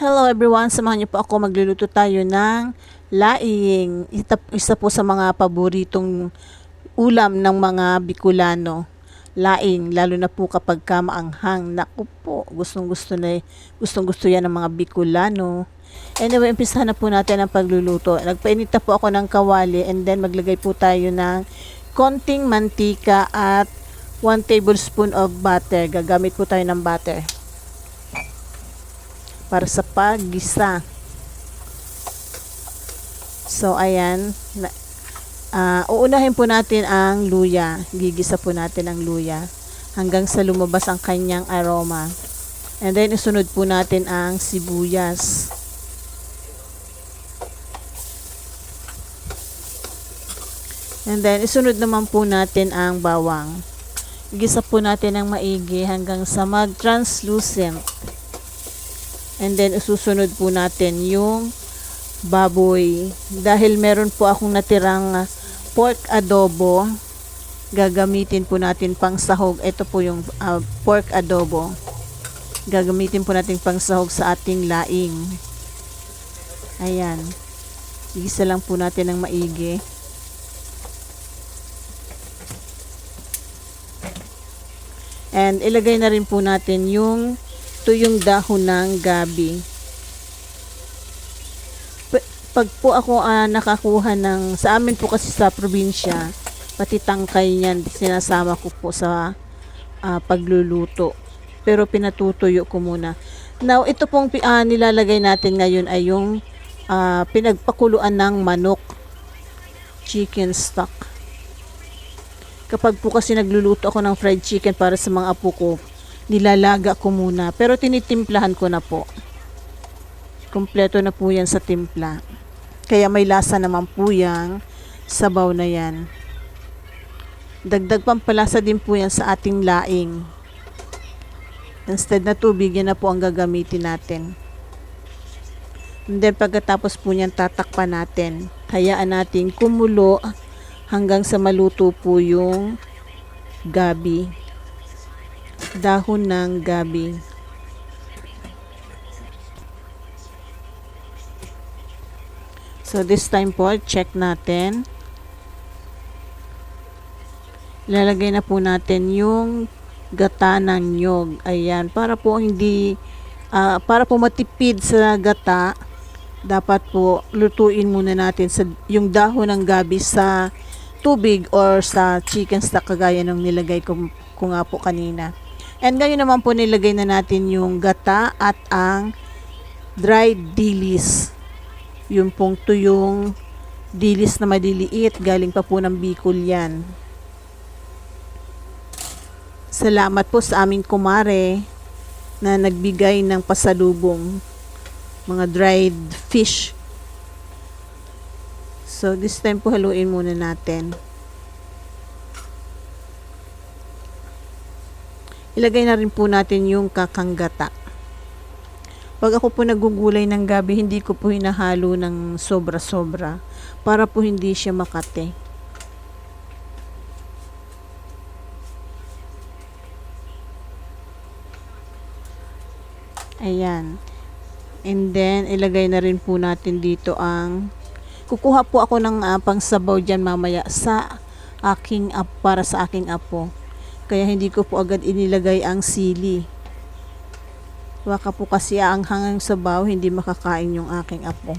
Hello everyone, samahan niyo po ako, magluluto tayo ng laing. Isa po sa mga paboritong ulam ng mga Bicolano. Laing, lalo na po kapag maanghang. Naku po, gustong gusto yan ng mga Bicolano. Anyway, umpisahan na po natin ang pagluluto. Nagpainit na po ako ng kawali and then maglagay po tayo ng konting mantika at 1 tablespoon of butter. Gagamit po tayo ng butter para sa paggisa. So, ayan. Uunahin po natin ang luya. Gigisa po natin ang luya hanggang sa lumabas ang kanyang aroma. And then, isunod po natin ang sibuyas. And then, isunod naman po natin ang bawang. Gisa po natin ang maigi hanggang sa mag-translucent. And then, isusunod po natin yung baboy. Dahil meron po akong natirang pork adobo, gagamitin po natin pang sahog. Ito po yung pork adobo. Gagamitin po natin pang sahog sa ating laing. Ayan. Igisa lang po natin ng maigi. And ilagay na rin po natin yung tuyong dahon ng gabi. Pag po ako nakakuha ng, sa amin po kasi sa probinsya, pati tangkay niyan, sinasama ko po sa pagluluto. Pero pinatutuyo ko muna. Now, ito pong nilalagay natin ngayon ay yung pinagpakuluan ng manok, chicken stock. Kapag po kasi nagluluto ako ng fried chicken para sa mga apo ko, nilalaga ko muna. Pero tinitimplahan ko na po. Kompleto na po yan sa timpla. Kaya may lasa naman po yang sabaw na yan. Dagdag pampalasa din po yan sa ating laing. Instead na tubig, yan na po ang gagamitin natin. And then pagkatapos po niyan, tatakpan natin. Hayaan natin kumulo hanggang sa maluto po yung gabi. Dahon ng gabi. So this time po, check natin. Ilalagay na po natin yung gata ng nyog. Ayan, para po para po matipid sa gata, dapat po lutuin muna natin yung dahon ng gabi sa tubig or sa chicken stock kagaya ng nilagay ko nga po kanina. And ngayon naman po nilagay na natin yung gata at ang dried dilis. Yung pong tuyong dilis na maliliit, galing pa po ng Bicol yan. Salamat po sa aming kumare na nagbigay ng pasalubong, mga dried fish. So this time po haluin muna natin. Ilagay na rin po natin yung kakanggata. Pag ako po nagugulay ng gabi, hindi ko po hinahalo ng sobra-sobra para po hindi siya makate. Ayan. And then, ilagay na rin po natin dito kukuha po ako ng pangsabaw dyan mamaya para sa aking apo. Kaya hindi ko po agad inilagay ang sili. Baka po kasi ang hangang sabaw, hindi makakain yung aking apo.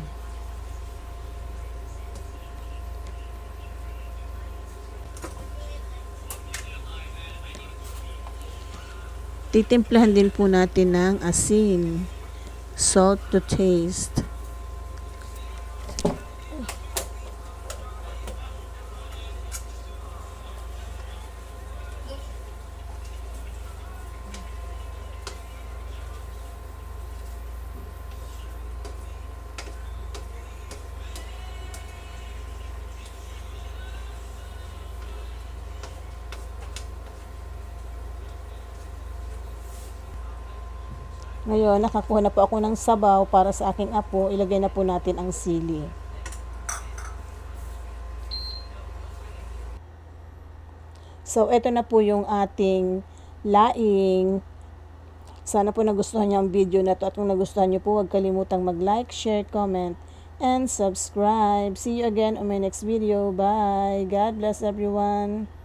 Titimplahan din po natin ng asin. Salt to taste. Ngayon, nakakuha na po ako ng sabaw para sa aking apo. Ilagay na po natin ang sili. So, ito na po yung ating laing. Sana po nagustuhan niyo ang video na to, at kung nagustuhan niyo po, huwag kalimutang mag-like, share, comment, and subscribe. See you again on my next video. Bye! God bless everyone!